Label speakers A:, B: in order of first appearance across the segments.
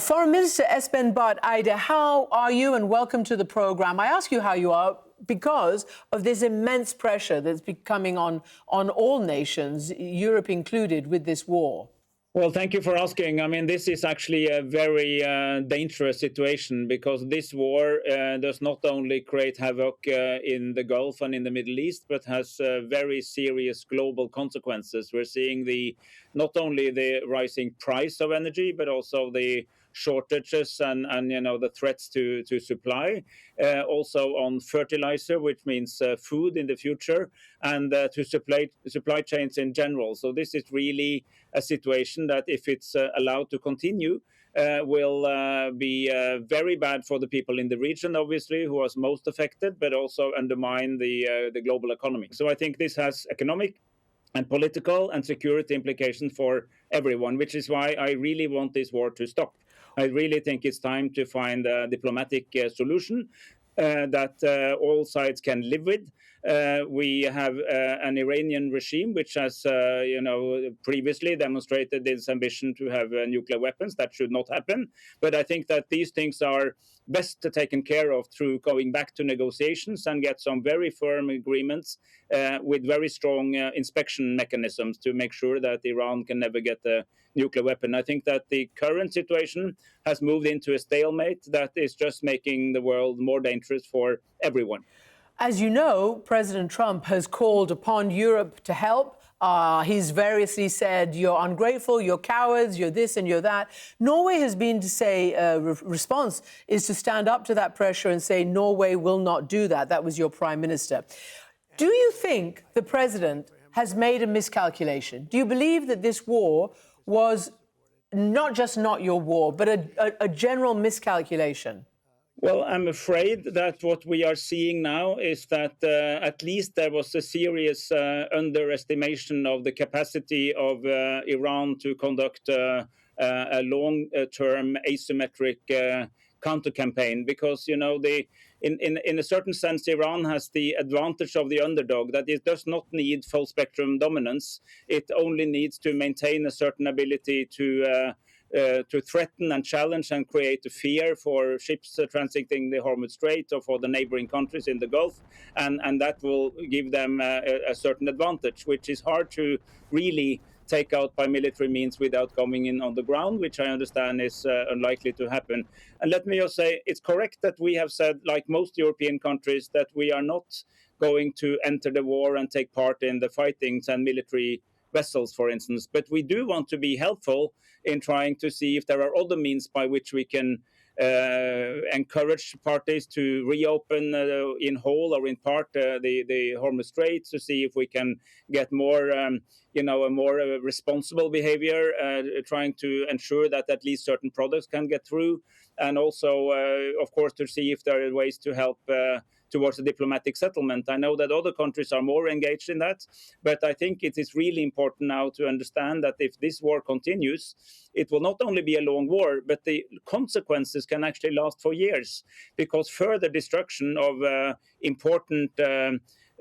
A: Foreign Minister Espen Barth, Eide, how are you and welcome to the programme. I ask you how you are because of this immense pressure that's becoming on all nations, Europe included, with this war.
B: Well, thank you for asking. I mean, this is actually a very dangerous situation because this war does not only create havoc in the Gulf and in the Middle East, but has very serious global consequences. We're seeing not only the rising price of energy, but also the shortages and the threats to supply, also on fertilizer, which means food in the future, and to supply chains in general. So this is really a situation that, if it's allowed to continue, will be very bad for the people in the region, obviously, who are most affected, but also undermine the global economy. So I think this has economic and political and security implications for everyone, which is why I really want this war to stop. I really think it's time to find a diplomatic solution that all sides can live with. We have an Iranian regime which has, previously demonstrated its ambition to have nuclear weapons. That should not happen. But I think that these things are best taken care of through going back to negotiations and get some very firm agreements with very strong inspection mechanisms to make sure that Iran can never get a nuclear weapon. I think that the current situation has moved into a stalemate that is just making the world more dangerous for everyone.
A: As you know, President Trump has called upon Europe to help. He's variously said, you're ungrateful, you're cowards, you're this and you're that. Norway has been to say, response is to stand up to that pressure and say, Norway will not do that. That was your prime minister. Do you think the president has made a miscalculation? Do you believe that this war was not just not your war, but a general miscalculation?
B: Well, I'm afraid that what we are seeing now is that at least there was a serious underestimation of the capacity of Iran to conduct a long-term asymmetric counter-campaign, because, in a certain sense, Iran has the advantage of the underdog, that it does not need full spectrum dominance. It only needs to maintain a certain ability to threaten and challenge and create a fear for ships transiting the Hormuz Strait or for the neighboring countries in the Gulf. And that will give them a certain advantage, which is hard to really take out by military means without coming in on the ground, which I understand is unlikely to happen. And let me just say, it's correct that we have said, like most European countries, that we are not going to enter the war and take part in the fightings and military vessels, for instance. But we do want to be helpful in trying to see if there are other means by which we can encourage parties to reopen in whole or in part the Hormuz Strait, to see if we can get more, a more responsible behavior, trying to ensure that at least certain products can get through, and also, of course, to see if there are ways to help towards a diplomatic settlement. I know that other countries are more engaged in that, but I think it is really important now to understand that if this war continues, it will not only be a long war, but the consequences can actually last for years, because further destruction of important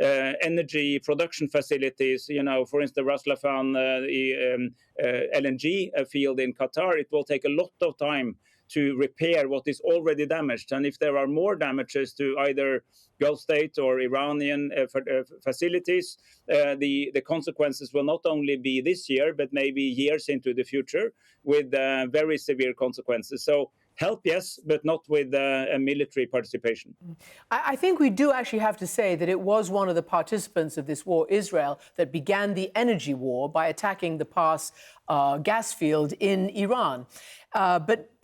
B: energy production facilities, for instance, Ras Laffan, LNG field in Qatar, it will take a lot of time to repair what is already damaged. And if there are more damages to either Gulf state or Iranian facilities, the consequences will not only be this year, but maybe years into the future, with very severe consequences. So help, yes, but not with a military participation.
A: I think we do actually have to say that it was one of the participants of this war, Israel, that began the energy war by attacking the Pars gas field in Iran.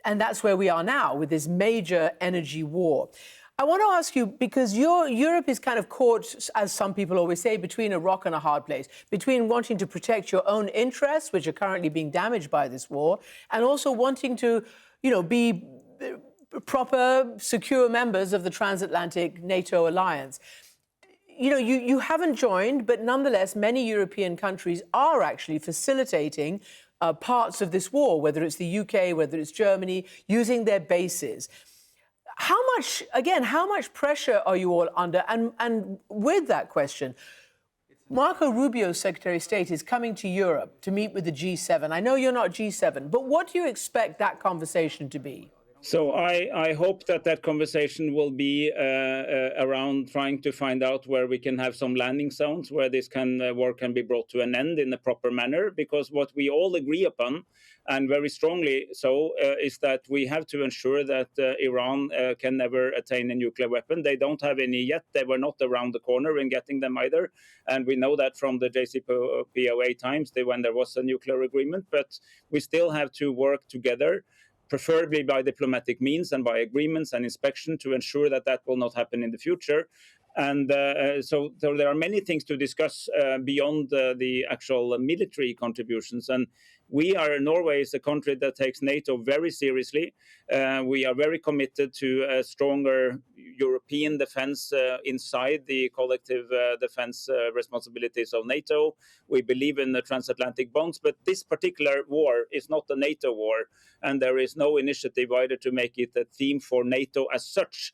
A: And that's where we are now, with this major energy war. I want to ask you, because Europe is kind of caught, as some people always say, between a rock and a hard place, between wanting to protect your own interests, which are currently being damaged by this war, and also wanting to, be proper, secure members of the transatlantic NATO alliance. You haven't joined, but nonetheless, many European countries are actually facilitating parts of this war, whether it's the UK, whether it's Germany, using their bases. How much pressure are you all under? And with that question, Marco Rubio, Secretary of State, is coming to Europe to meet with the G7. I know you're not G7, but what do you expect that conversation to be?
B: So I hope that conversation will be around trying to find out where we can have some landing zones where this war can be brought to an end in a proper manner. Because what we all agree upon, and very strongly so, is that we have to ensure that Iran can never attain a nuclear weapon. They don't have any yet. They were not around the corner in getting them either. And we know that from the JCPOA times when there was a nuclear agreement. But we still have to work together, preferably by diplomatic means and by agreements and inspection, to ensure that will not happen in the future. And so there are many things to discuss beyond the actual military contributions. And Norway is a country that takes NATO very seriously. We are very committed to a stronger European defense inside the collective defense responsibilities of NATO. We believe in the transatlantic bonds, but this particular war is not a NATO war, and there is no initiative either to make it a theme for NATO as such.